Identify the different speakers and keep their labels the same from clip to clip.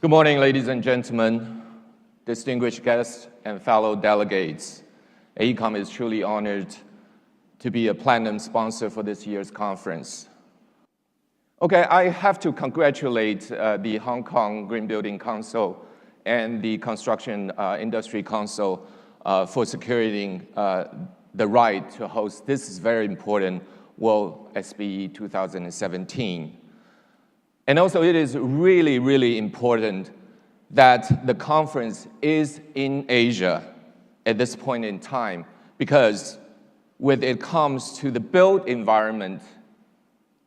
Speaker 1: Good morning, ladies and gentlemen, distinguished guests and fellow delegates. AECOM is truly honored to be a platinum sponsor for this year's conference. Okay, I have to congratulate the Hong Kong Green Building Council and the Construction Industry Council for securing the right to host this very important WSBE 2017. And also, it is really, really important that the conference is in Asia at this point in time, because when it comes to the built environment,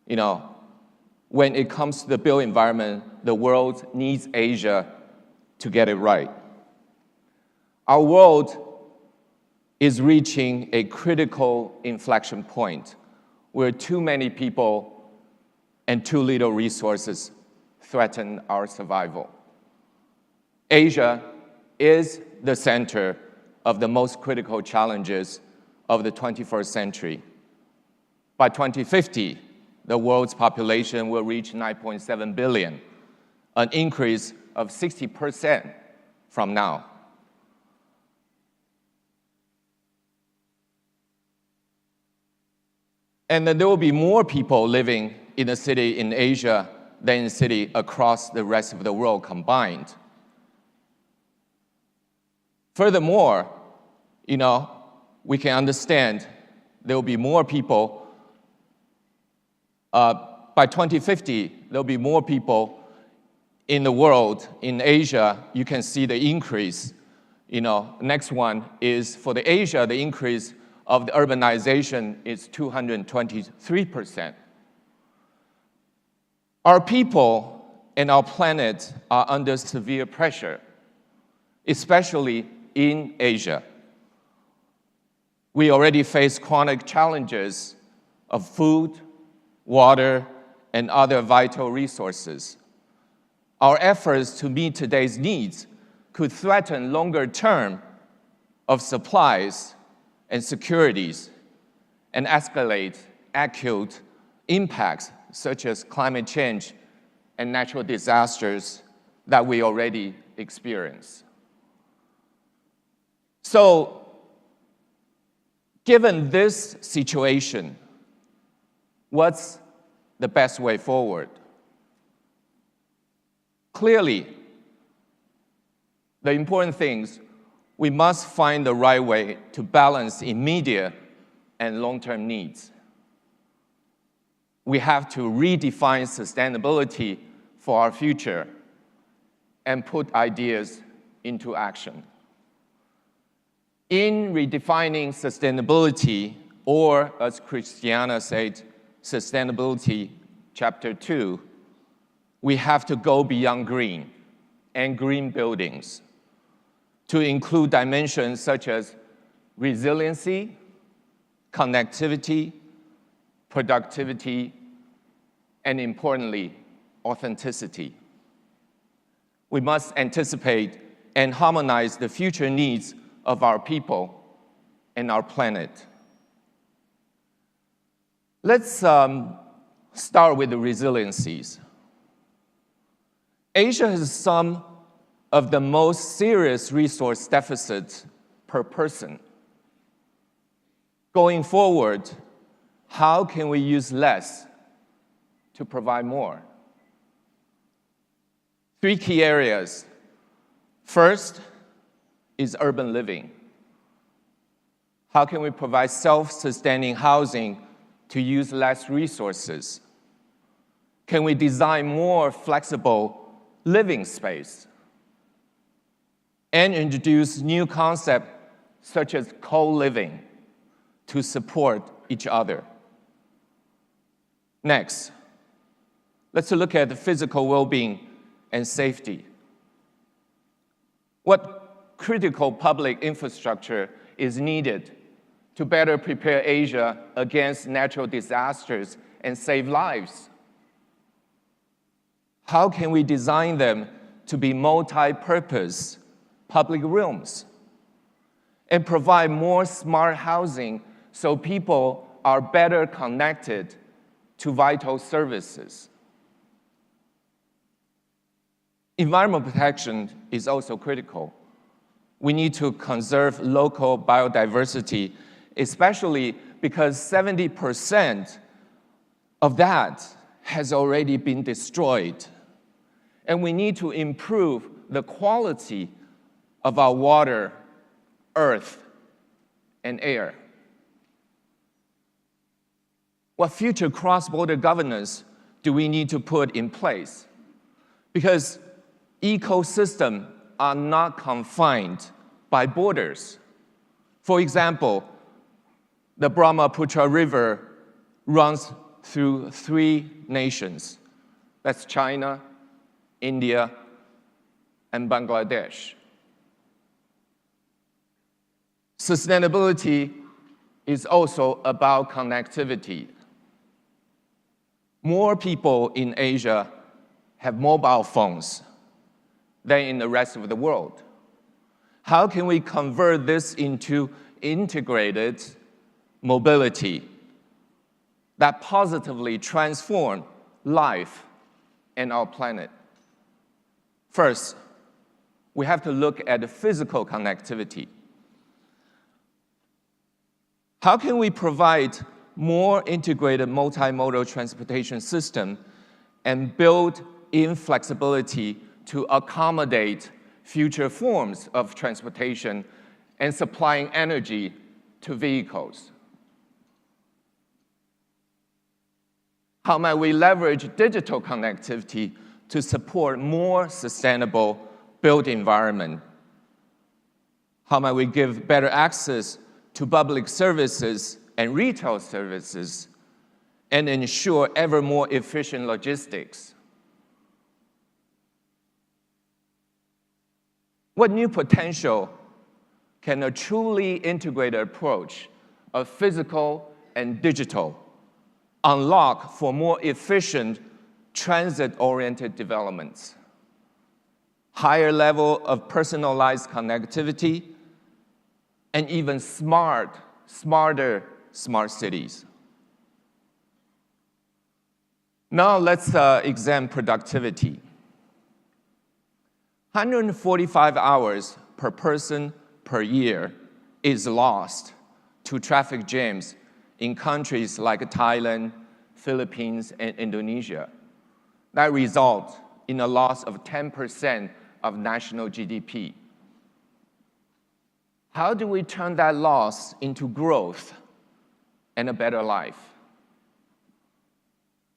Speaker 1: when it comes to the built environment, the world needs Asia to get it right. Our world is reaching a critical inflection point where too many people and too little resources threaten our survival. Asia is the center of the most critical challenges of the 21st century. By 2050, the world's population will reach 9.7 billion, an increase of 60% from now. And then there will be more people living in a city in Asia than in a city across the rest of the world combined. Furthermore, we can understand there will be more people. By 2050, there will be more people in the world. In Asia, you can see the increase. Next one is for the Asia, the increase of the urbanization is 223%. Our people and our planet are under severe pressure, especially in Asia. We already face chronic challenges of food, water, and other vital resources. Our efforts to meet today's needs could threaten longer term of supplies and securities and escalate acute impacts such as climate change and natural disasters that we already experience. So, given this situation, what's the best way forward? Clearly, the important things, we must find the right way to balance immediate and long-term needs. We have to redefine sustainability for our future and put ideas into action. In redefining sustainability, or as Christiana said, sustainability chapter 2, we have to go beyond green and green buildings to include dimensions such as resiliency, connectivity, productivity, and importantly, authenticity. We must anticipate and harmonize the future needs of our people and our planet. Let's start with the resiliencies. Asia has some of the most serious resource deficits per person. Going forward, how can we use less to provide more? 3 key areas. First is urban living. How can we provide self-sustaining housing to use less resources? Can we design more flexible living space and introduce new concepts such as co-living to support each other? Next, let's look at the physical well-being and safety. What critical public infrastructure is needed to better prepare Asia against natural disasters and save lives? How can we design them to be multi-purpose public realms and provide more smart housing so people are better connected to vital services? Environmental protection is also critical. We need to conserve local biodiversity, especially because 70% of that has already been destroyed. And we need to improve the quality of our water, earth, and air. What future cross-border governance do we need to put in place? Because ecosystems are not confined by borders. For example, the Brahmaputra River runs through 3 nations. That's China, India, and Bangladesh. Sustainability is also about connectivity. More people in Asia have mobile phones than in the rest of the world. How can we convert this into integrated mobility that positively transform life and our planet? First, we have to look at the physical connectivity. How can we provide more integrated multimodal transportation system and build in flexibility to accommodate future forms of transportation and supplying energy to vehicles? How might we leverage digital connectivity to support more sustainable built environment? How might we give better access to public services and retail services and ensure ever more efficient logistics? What new potential can a truly integrated approach of physical and digital unlock for more efficient transit-oriented developments? Higher level of personalized connectivity, and even smarter smart cities. Now let's examine productivity. 145 hours per person per year is lost to traffic jams in countries like Thailand, Philippines, and Indonesia. That results in a loss of 10% of national GDP. How do we turn that loss into growth and a better life?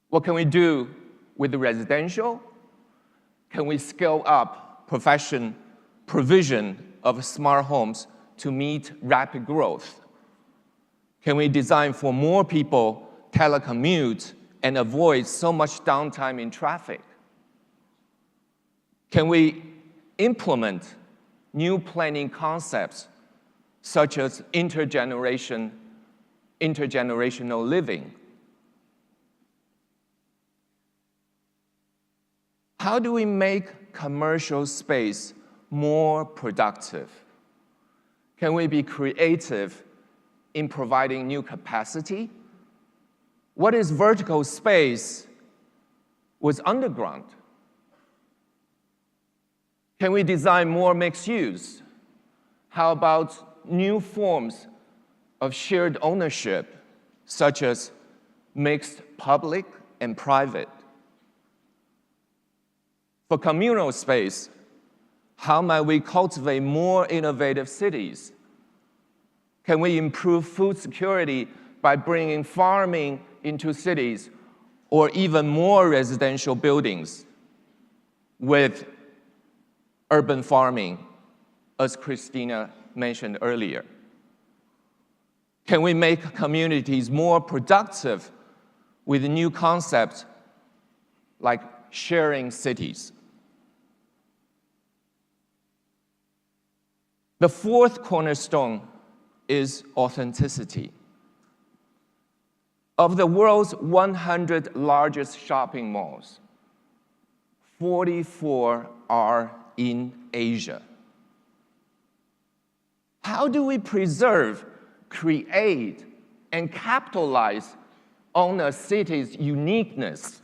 Speaker 1: What can we do with the residential? Can we scale up provision of smart homes to meet rapid growth? Can we design for more people telecommute and avoid so much downtime in traffic? Can we implement new planning concepts such as intergenerational living? How do we make commercial space more productive? Can we be creative in providing new capacity? What is vertical space with underground? Can we design more mixed use? How about new forms of shared ownership, such as mixed public and private? For communal space, how might we cultivate more innovative cities? Can we improve food security by bringing farming into cities, or even more residential buildings with urban farming, as Christina mentioned earlier? Can we make communities more productive with new concepts like sharing cities? The fourth cornerstone is authenticity. Of the world's 100 largest shopping malls, 44 are in Asia. How do we preserve, create, and capitalize on a city's uniqueness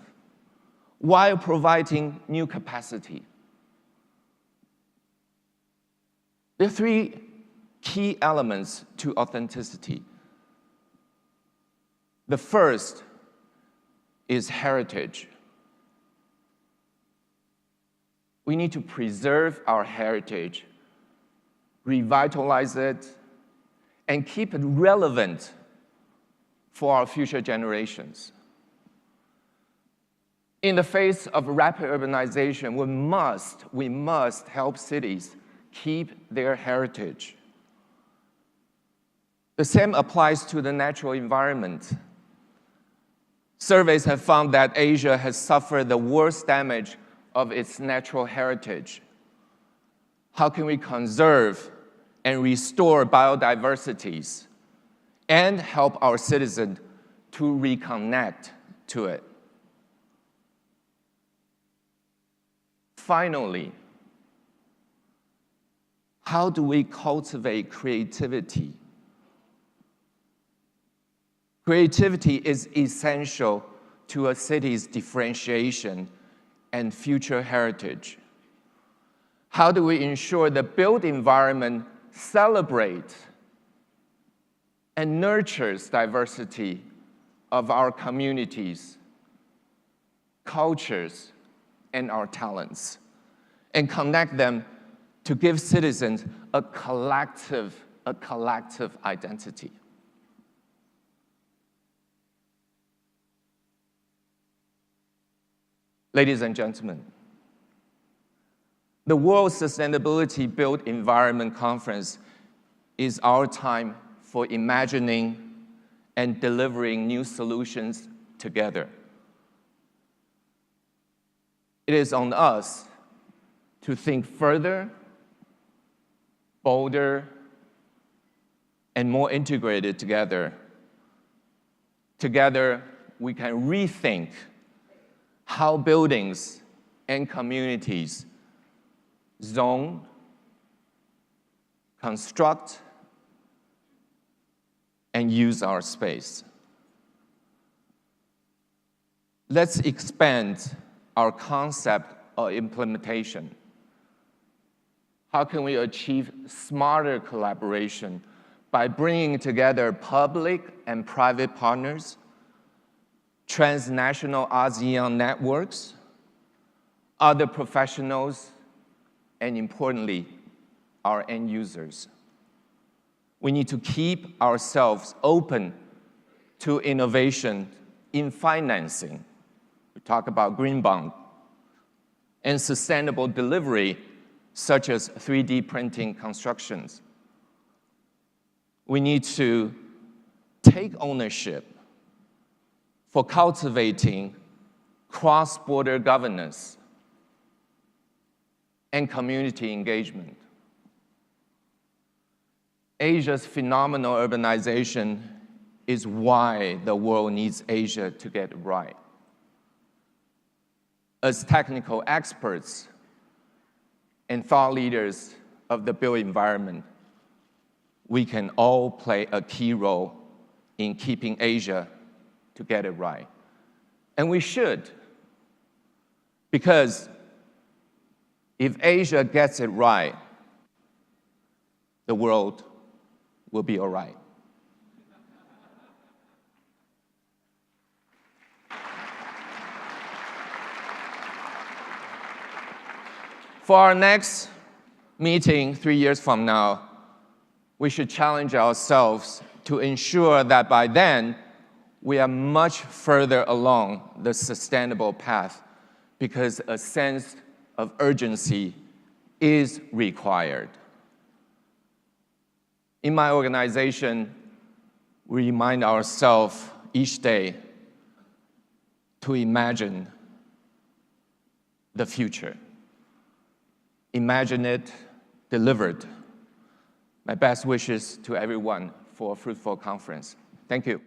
Speaker 1: while providing new capacity? There are three key elements to authenticity. The first is heritage. We need to preserve our heritage, revitalize it, and keep it relevant for our future generations. In the face of rapid urbanization, we must help cities keep their heritage. The same applies to the natural environment. Surveys have found that Asia has suffered the worst damage of its natural heritage. How can we conserve and restore biodiversities and help our citizens to reconnect to it? Finally, how do we cultivate creativity? Creativity is essential to a city's differentiation and future heritage. How do we ensure the built environment celebrates and nurtures diversity of our communities, cultures, and our talents, and connect them to give citizens a collective identity? Ladies and gentlemen, the World Sustainability Built Environment Conference is our time for imagining and delivering new solutions together. It is on us to think further, bolder, and more integrated together. Together, we can rethink how buildings and communities zone, construct, and use our space. Let's expand our concept of implementation. How can we achieve smarter collaboration by bringing together public and private partners, transnational ASEAN networks, other professionals, and importantly, our end users? We need to keep ourselves open to innovation in financing. We talk about green bond and sustainable delivery, such as 3D printing constructions. We need to take ownership for cultivating cross-border governance and community engagement. Asia's phenomenal urbanization is why the world needs Asia to get it right. As technical experts and thought leaders of the built environment, we can all play a key role in keeping Asia to get it right. And we should, because if Asia gets it right, the world will be all right. For our next meeting 3 years from now, we should challenge ourselves to ensure that by then, we are much further along the sustainable path, because a sense of urgency is required. In my organization, we remind ourselves each day to imagine the future. Imagine it delivered. My best wishes to everyone for a fruitful conference. Thank you.